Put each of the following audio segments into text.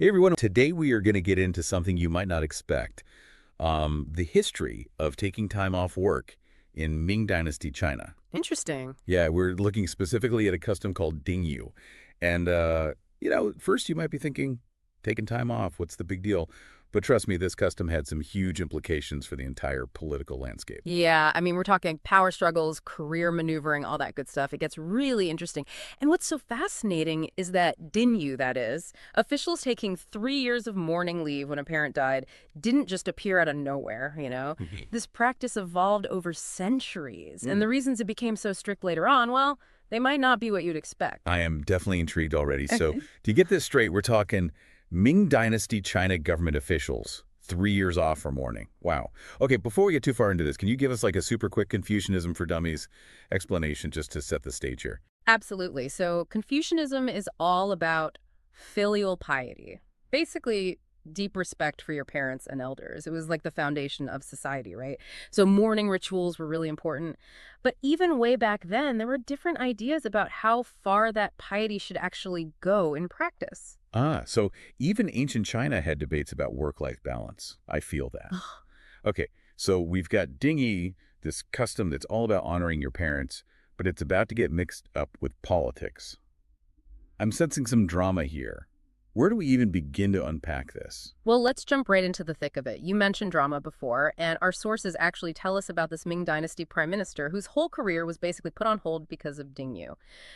Hey everyone, today we are going to get into something you might not expect. The history of taking time off work in Ming Dynasty China. Interesting. Yeah, we're looking specifically at a custom called Dingyu. And, first you might be thinking, taking time off, what's the big deal? But trust me, this custom had some huge implications for the entire political landscape. Yeah, I mean, we're talking power struggles, career maneuvering, all that good stuff. It gets really interesting. And what's so fascinating is that Dinyu, that is, officials taking 3 years of mourning leave when a parent died, didn't just appear out of nowhere. This practice evolved over centuries. And the reasons it became so strict later on, well, they might not be what you'd expect. I am definitely intrigued already. So to get this straight, we're talking Ming Dynasty China government officials, 3 years off for mourning. Wow. Okay, before we get too far into this, can you give us like a super quick Confucianism for Dummies explanation just to set the stage here? Absolutely. So Confucianism is all about filial piety. Basically, deep respect for your parents and elders. It was like the foundation of society, right? So mourning rituals were really important. But even way back then, there were different ideas about how far that piety should actually go in practice. So even ancient China had debates about work-life balance. I feel that. Okay, so we've got Dingyi, this custom that's all about honoring your parents, but it's about to get mixed up with politics. I'm sensing some drama here. Where do we even begin to unpack this? Well, let's jump right into the thick of it. You mentioned drama before, and our sources actually tell us about this Ming Dynasty prime minister whose whole career was basically put on hold because of Dingyu.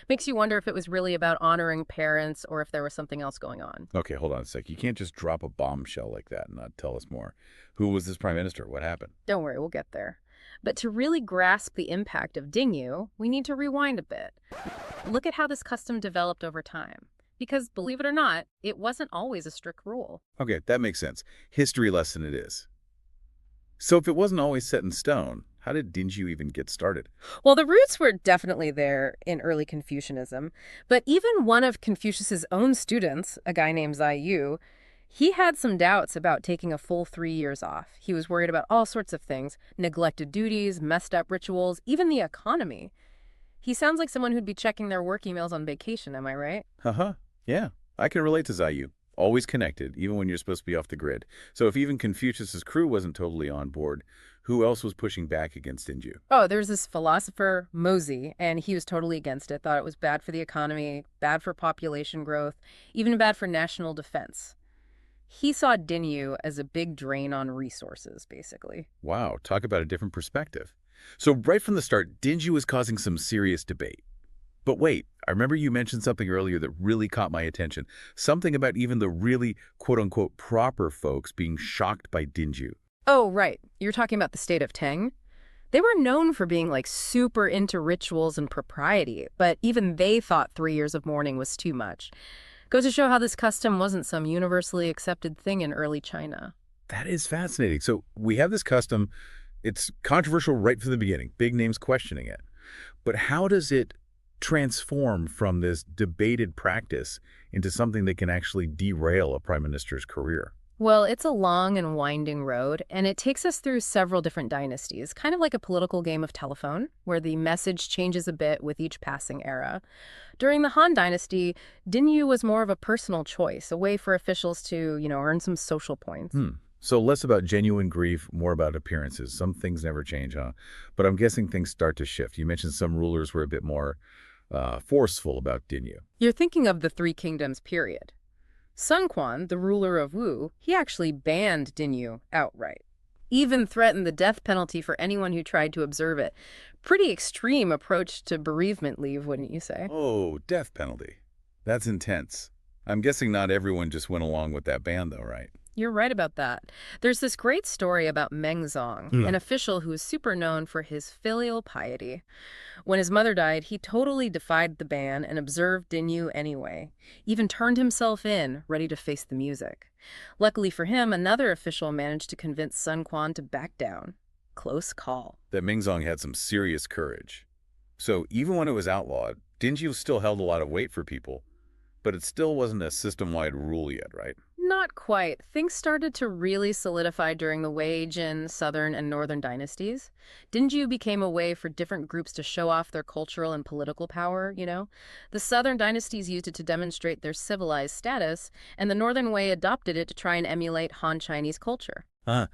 Makes you wonder if it was really about honoring parents or if there was something else going on. Okay, hold on a sec. You can't just drop a bombshell like that and not tell us more. Who was this prime minister? What happened? Don't worry, we'll get there. But to really grasp the impact of Dingyu, we need to rewind a bit. Look at how this custom developed over time. Because, believe it or not, it wasn't always a strict rule. Okay, that makes sense. History lesson it is. So if it wasn't always set in stone, how did Dinju even get started? Well, the roots were definitely there in early Confucianism, but even one of Confucius's own students, a guy named Zai Yu, he had some doubts about taking a full 3 years off. He was worried about all sorts of things, neglected duties, messed up rituals, even the economy. He sounds like someone who'd be checking their work emails on vacation, am I right? Uh-huh. Yeah, I can relate to Zayu. Always connected, even when you're supposed to be off the grid. So if even Confucius's crew wasn't totally on board, who else was pushing back against Dinju? Oh, there's this philosopher, Mozi, and he was totally against it, thought it was bad for the economy, bad for population growth, even bad for national defense. He saw Dinyu as a big drain on resources, basically. Wow, talk about a different perspective. So right from the start, Dinju was causing some serious debate. But wait, I remember you mentioned something earlier that really caught my attention. Something about even the really quote-unquote proper folks being shocked by Dinju. Oh, right. You're talking about the state of Tang? They were known for being like super into rituals and propriety, but even they thought 3 years of mourning was too much. Goes to show how this custom wasn't some universally accepted thing in early China. That is fascinating. So we have this custom. It's controversial right from the beginning. Big names questioning it. But how does it transform from this debated practice into something that can actually derail a prime minister's career? Well, it's a long and winding road, and it takes us through several different dynasties, kind of like a political game of telephone, where the message changes a bit with each passing era. During the Han Dynasty, Dinyu was more of a personal choice, a way for officials to, earn some social points. So less about genuine grief, more about appearances. Some things never change, huh? But I'm guessing things start to shift. You mentioned some rulers were a bit more forceful about Dinyu. You're thinking of the Three Kingdoms period. Sun Quan, the ruler of Wu, he actually banned Dinyu outright. Even threatened the death penalty for anyone who tried to observe it. Pretty extreme approach to bereavement leave, wouldn't you say? Oh, death penalty. That's intense. I'm guessing not everyone just went along with that ban, though, right? You're right about that. There's this great story about Meng Zong, an official who was super known for his filial piety. When his mother died, he totally defied the ban and observed Dinyu anyway. Even turned himself in, ready to face the music. Luckily for him, another official managed to convince Sun Quan to back down. Close call. That Mingzong had some serious courage. So even when it was outlawed, Dinju still held a lot of weight for people, but it still wasn't a system-wide rule yet, right? Not quite. Things started to really solidify during the Wei, Jin, Southern, and Northern dynasties. Dinju became a way for different groups to show off their cultural and political power. The Southern dynasties used it to demonstrate their civilized status, and the Northern Wei adopted it to try and emulate Han Chinese culture. Huh.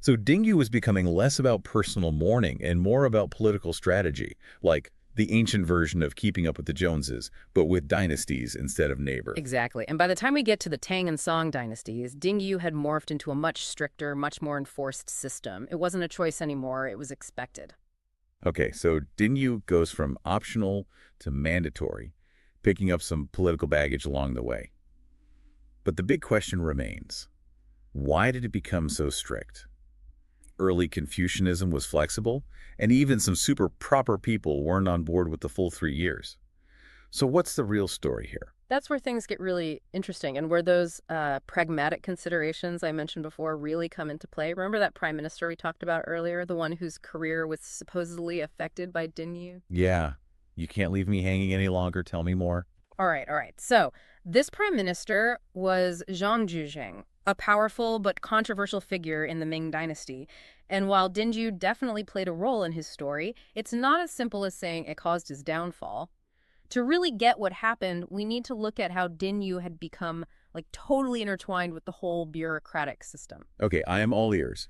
So Dingyu was becoming less about personal mourning and more about political strategy, like the ancient version of keeping up with the Joneses, but with dynasties instead of neighbor. Exactly. And by the time we get to the Tang and Song dynasties, Dingyu had morphed into a much stricter, much more enforced system. It wasn't a choice anymore, it was expected. Okay, so Dingyu goes from optional to mandatory, picking up some political baggage along the way. But the big question remains, why did it become so strict? Early Confucianism was flexible, and even some super proper people weren't on board with the full 3 years. So what's the real story here? That's where things get really interesting and where those pragmatic considerations I mentioned before really come into play. Remember that prime minister we talked about earlier, the one whose career was supposedly affected by Dinyu? Yeah, you can't leave me hanging any longer. Tell me more. All right, all right. So this prime minister was Zhang Zhuzheng, a powerful but controversial figure in the Ming dynasty. And while Dinju definitely played a role in his story, it's not as simple as saying it caused his downfall. To really get what happened, we need to look at how Dinyu had become like totally intertwined with the whole bureaucratic system. Okay, I am all ears.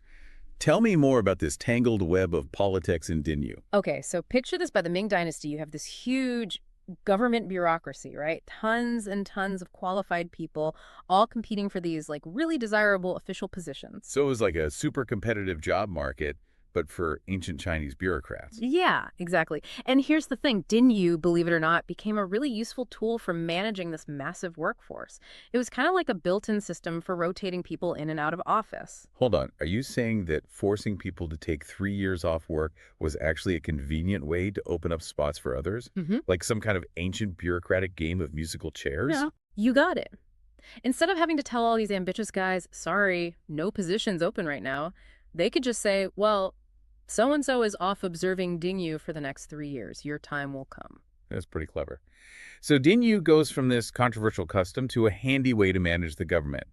Tell me more about this tangled web of politics in Dingyu. Okay, so picture this: by the Ming dynasty, you have this huge government bureaucracy, right? Tons and tons of qualified people all competing for these like really desirable official positions. So it was like a super competitive job market, but for ancient Chinese bureaucrats. Yeah, exactly. And here's the thing, Dinyu, believe it or not, became a really useful tool for managing this massive workforce. It was kind of like a built-in system for rotating people in and out of office. Hold on, are you saying that forcing people to take 3 years off work was actually a convenient way to open up spots for others? Mm-hmm. Like some kind of ancient bureaucratic game of musical chairs? Yeah, you got it. Instead of having to tell all these ambitious guys, sorry, no positions open right now, they could just say, well, so-and-so is off observing Dingyu for the next 3 years. Your time will come. That's pretty clever. So Dingyu goes from this controversial custom to a handy way to manage the government.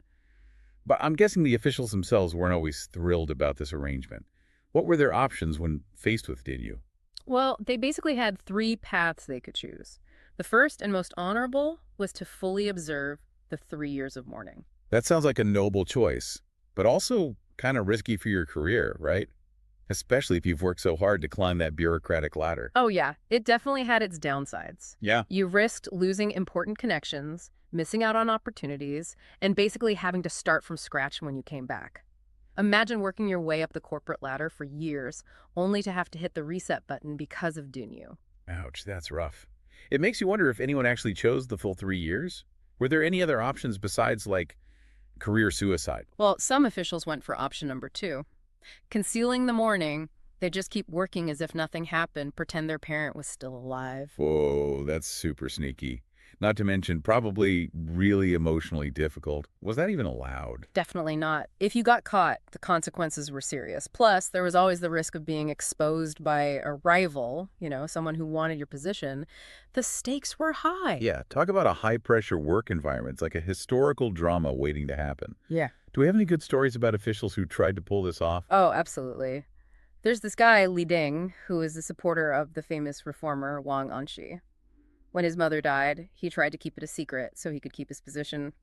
But I'm guessing the officials themselves weren't always thrilled about this arrangement. What were their options when faced with Dingyu? Well, they basically had 3 paths they could choose. The first and most honorable was to fully observe the 3 years of mourning. That sounds like a noble choice, but also kind of risky for your career, right? Especially if you've worked so hard to climb that bureaucratic ladder. Oh yeah, it definitely had its downsides. Yeah. You risked losing important connections, missing out on opportunities, and basically having to start from scratch when you came back. Imagine working your way up the corporate ladder for years, only to have to hit the reset button because of Dinyu. Ouch, that's rough. It makes you wonder if anyone actually chose the full 3 years. Were there any other options besides, like, career suicide? Well, some officials went for option number 2. Concealing the mourning, they just keep working as if nothing happened, pretend their parent was still alive. Whoa, that's super sneaky. Not to mention probably really emotionally difficult. Was that even allowed? Definitely not. If you got caught, the consequences were serious. Plus, there was always the risk of being exposed by a rival, someone who wanted your position. The stakes were high. Yeah, talk about a high-pressure work environment. It's like a historical drama waiting to happen. Yeah. Do we have any good stories about officials who tried to pull this off? Oh, absolutely. There's this guy, Li Ding, who is a supporter of the famous reformer Wang Anshi. When his mother died, he tried to keep it a secret so he could keep his position.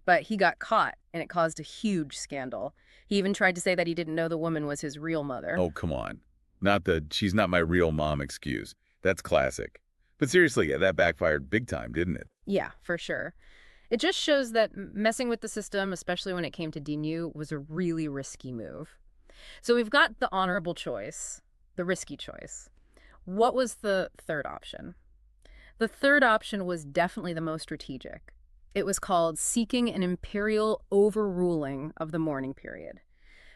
But he got caught, and it caused a huge scandal. He even tried to say that he didn't know the woman was his real mother. Oh, come on. Not the "she's not my real mom" excuse. That's classic. But seriously, yeah, that backfired big time, didn't it? Yeah, for sure. It just shows that messing with the system, especially when it came to Dinyu, was a really risky move. So we've got the honorable choice, the risky choice. What was the third option? The third option was definitely the most strategic. It was called seeking an imperial overruling of the mourning period.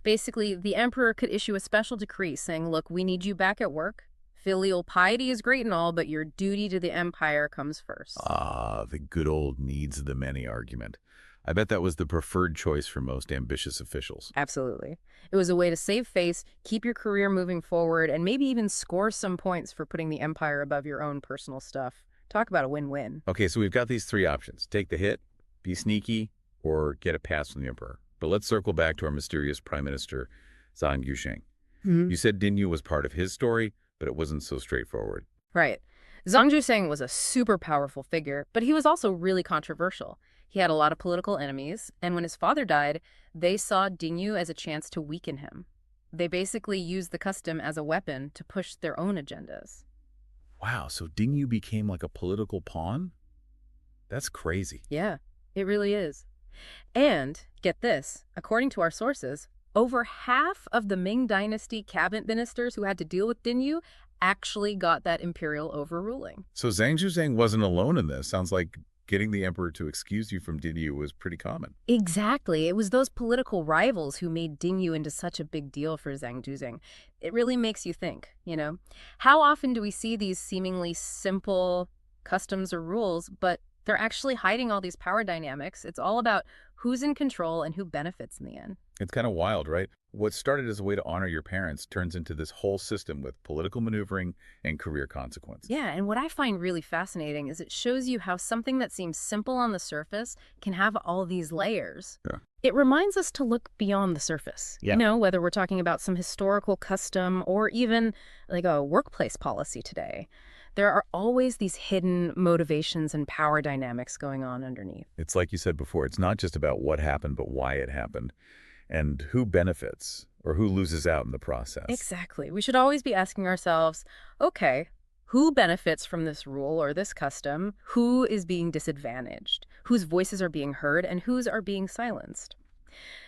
Basically, the emperor could issue a special decree saying, look, we need you back at work. Filial piety is great and all, but your duty to the empire comes first. Ah, the good old needs of the many argument. I bet that was the preferred choice for most ambitious officials. Absolutely. It was a way to save face, keep your career moving forward, and maybe even score some points for putting the empire above your own personal stuff. Talk about a win-win. Okay, so we've got these 3 options. Take the hit, be sneaky, or get a pass from the emperor. But let's circle back to our mysterious prime minister, Zhang Yusheng. Mhm. You said Dinyu was part of his story, but it wasn't so straightforward. Right. Zhang Jusang was a super powerful figure, but he was also really controversial. He had a lot of political enemies, and when his father died, they saw Dingyu as a chance to weaken him. They basically used the custom as a weapon to push their own agendas. Wow, so Dinyu became like a political pawn? That's crazy. Yeah, it really is. And, get this, according to our sources, over half of the Ming Dynasty cabinet ministers who had to deal with Dinyu actually got that imperial overruling. So Zhang Zhuzhang wasn't alone in this. Sounds like getting the emperor to excuse you from Dinyu was pretty common. Exactly. It was those political rivals who made Dingyu into such a big deal for Zhang Duzheng. It really makes you think, you know? How often do we see these seemingly simple customs or rules, but they're actually hiding all these power dynamics? It's all about who's in control and who benefits in the end. It's kind of wild, right? What started as a way to honor your parents turns into this whole system with political maneuvering and career consequences. Yeah, and what I find really fascinating is it shows you how something that seems simple on the surface can have all these layers. Yeah. It reminds us to look beyond the surface. Yeah. You know, whether we're talking about some historical custom or even like a workplace policy today. There are always these hidden motivations and power dynamics going on underneath. It's like you said before, it's not just about what happened, but why it happened and who benefits or who loses out in the process. Exactly. We should always be asking ourselves, okay, who benefits from this rule or this custom? Who is being disadvantaged? Whose voices are being heard and whose are being silenced?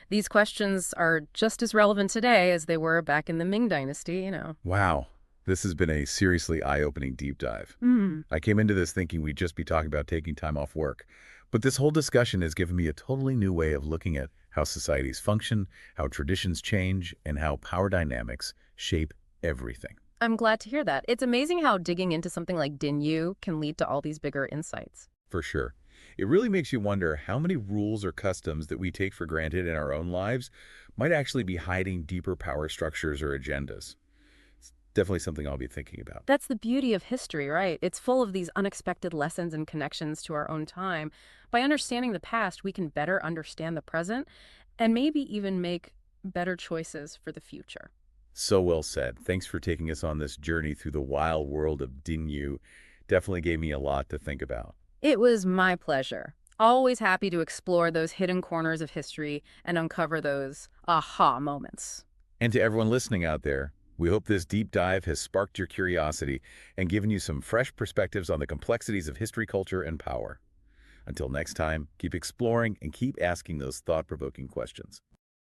These questions are just as relevant today as they were back in the Ming Dynasty, you know. Wow. This has been a seriously eye-opening deep dive. I came into this thinking we'd just be talking about taking time off work. But this whole discussion has given me a totally new way of looking at how societies function, how traditions change, and how power dynamics shape everything. I'm glad to hear that. It's amazing how digging into something like Dinyu can lead to all these bigger insights. For sure. It really makes you wonder how many rules or customs that we take for granted in our own lives might actually be hiding deeper power structures or agendas. It's definitely something I'll be thinking about. That's the beauty of history, right? It's full of these unexpected lessons and connections to our own time. By understanding the past, we can better understand the present and maybe even make better choices for the future. So well said. Thanks for taking us on this journey through the wild world of Dinyu. Definitely gave me a lot to think about. It was my pleasure. Always happy to explore those hidden corners of history and uncover those aha moments. And to everyone listening out there, we hope this deep dive has sparked your curiosity and given you some fresh perspectives on the complexities of history, culture, and power. Until next time, keep exploring and keep asking those thought-provoking questions.